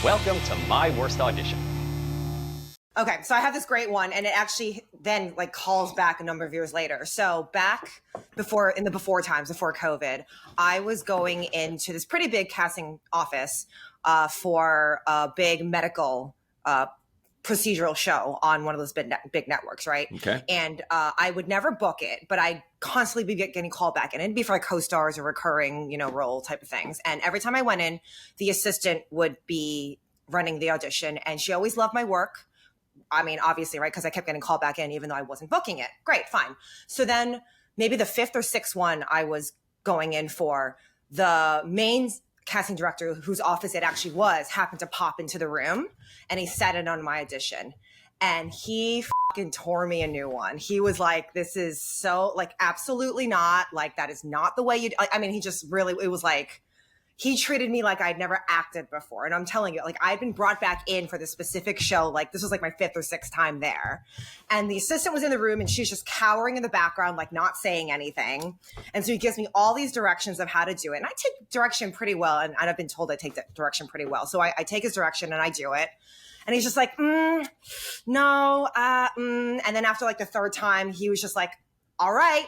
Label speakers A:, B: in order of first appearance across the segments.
A: Welcome to my worst audition.
B: Okay, so I have this great one, and it actually then like calls back a number of years later. So back before times, before COVID, I was going into this pretty big casting office for a big medical procedural show on one of those big networks, right?
A: Okay.
B: And I would never book it, but I'd constantly be getting called back, and it'd be for like co-stars or recurring, role type of things. And every time I went in, the assistant would be running the audition, and she always loved my work. I mean, obviously, right? Because I kept getting called back in even though I wasn't booking it. Great, fine. So then maybe the fifth or sixth one I was going in for, the main casting director whose office it actually was happened to pop into the room, and he sat in on my audition. And he fucking tore me a new one. He was like, this is so, like, absolutely not. Like, that is not the way you, I mean, he just really, it was like, he treated me like I'd never acted before. And I'm telling you, like, I'd been brought back in for this specific show. Like, this was like my fifth or sixth time there. And the assistant was in the room, and she's just cowering in the background, like not saying anything. And so he gives me all these directions of how to do it. And I take direction pretty well. And I've been told I take that direction pretty well. So I take his direction and I do it. And he's just like, no. And then after like the third time, he was just like, all right.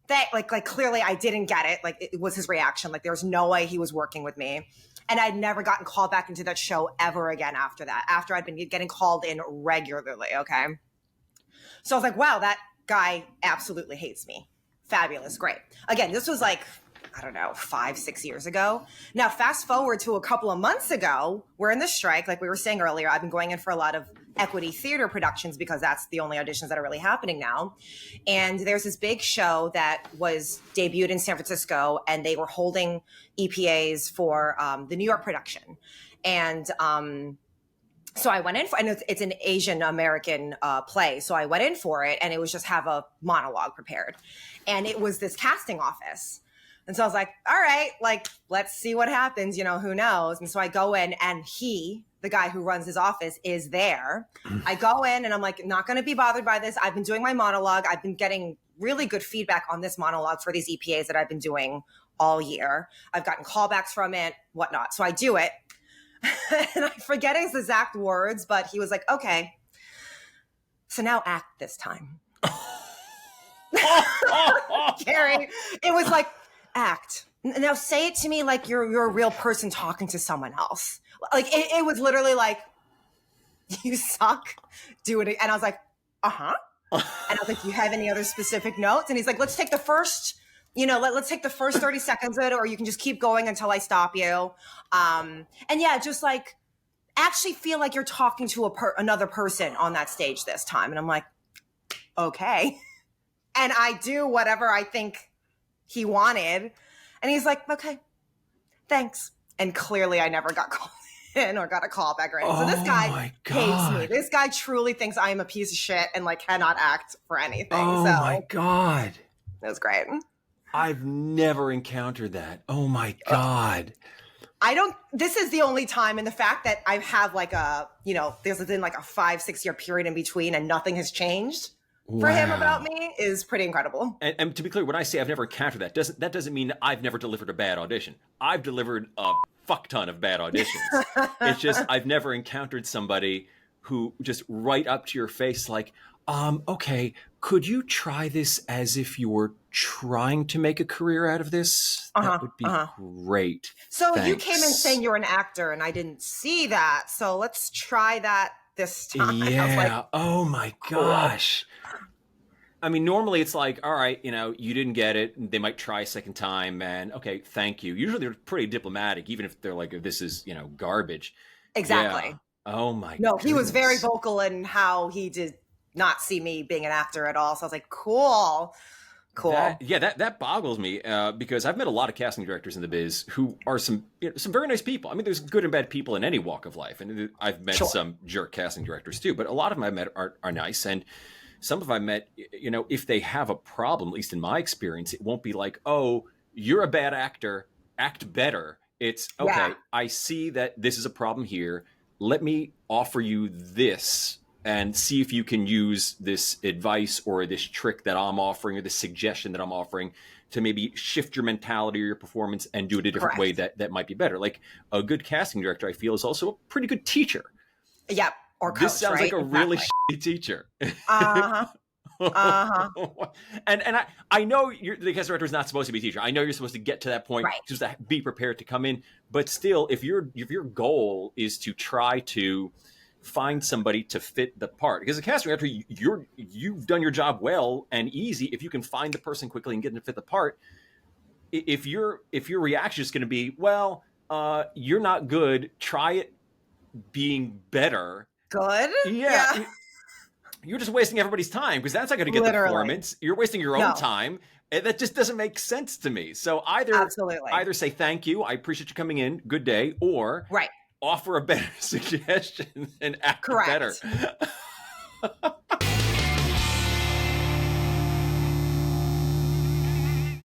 B: That like clearly I didn't get it. Like, it was his reaction. Like, there was no way he was working with me. And I'd never gotten called back into that show ever again after that, after I'd been getting called in regularly. Okay. So I was like, wow, that guy absolutely hates me. Fabulous. Great. Again, this was like, I don't know, 5-6 years ago. Now, fast forward to a couple of months ago, we're in the strike. Like we were saying earlier, I've been going in for a lot of equity theater productions because that's the only auditions that are really happening now. And there's this big show that was debuted in San Francisco, and they were holding EPAs for the New York production. And so I went in for, and it's an Asian American play. So I went in for it, and it was just have a monologue prepared. And it was this casting office. And so I was like, all right, like, let's see what happens, who knows? And so I go in, and the guy who runs his office, is there. I go in, and I'm like, not going to be bothered by this. I've been doing my monologue. I've been getting really good feedback on this monologue for these EPAs that I've been doing all year. I've gotten callbacks from it, whatnot. So I do it. And I forget his exact words, but he was like, okay, so now act this time. Carrie, it was like, act. Now say it to me like you're a real person talking to someone else. Like it was literally like, you suck, do it. And I was like, uh-huh. And I was like, do you have any other specific notes? And he's like, let's take the first, let's take the first 30 seconds of it, or you can just keep going until I stop you. And yeah, just like actually feel like you're talking to another person on that stage this time. And I'm like, okay. And I do whatever I think he wanted. And he's like, okay, thanks. And clearly I never got called in or got a call back or anything. So this guy hates me. This guy truly thinks I am a piece of shit and like cannot act for anything.
C: Oh my God.
B: It was great.
C: I've never encountered that. Oh my God.
B: This is the only time, and the fact that I have like there's been like a 5-6 year period in between and nothing has changed for him about me is pretty incredible.
A: And to be clear, when I say I've never encountered that doesn't mean I've never delivered a bad audition. I've delivered a fuck ton of bad auditions. It's just I've never encountered somebody who just right up to your face like, okay, could you try this as if you were trying to make a career out of this? That would be great.
B: So
A: Thanks.
B: You came in saying you're an actor, and I didn't see that. So let's try that this time.
C: Yeah.
B: I was like,
C: oh my gosh.
A: I mean, normally it's like, all right, you didn't get it. They might try a second time, and okay, thank you. Usually they're pretty diplomatic, even if they're like, this is, garbage.
B: Exactly.
A: Yeah. Oh my
B: No,
A: goodness.
B: he was very vocal in how he did not see me being an actor at all. So I was like, cool.
A: That boggles me because I've met a lot of casting directors in the biz who are some very nice people. I mean, there's good and bad people in any walk of life, and I've met some jerk casting directors too. But a lot of them I met are nice, and some of them I met, if they have a problem, at least in my experience, it won't be like, oh, you're a bad actor, act better. It's okay. I see that this is a problem here. Let me offer you this and see if you can use this advice or this trick that I'm offering or this suggestion that I'm offering to maybe shift your mentality or your performance and do it a different
B: Correct.
A: way that might be better. Like a good casting director, I feel, is also a pretty good teacher.
B: Yep. Or coach,
A: This sounds
B: right?
A: like a really shitty teacher.
B: Uh-huh. Uh-huh.
A: And I know the casting director is not supposed to be a teacher. I know you're supposed to get to that point,
B: Right.
A: just to be prepared to come in. But still, if your goal is to try to find somebody to fit the part, because a casting director, you've done your job well and easy. If you can find the person quickly and get them to fit the part, if your reaction is going to be, well, you're not good, try it being better.
B: Good.
A: Yeah. You're just wasting everybody's time, because that's not going to get the performance. You're wasting your own time. And that just doesn't make sense to me. So either say thank you, I appreciate you coming in, good day, or offer a better suggestion and act better.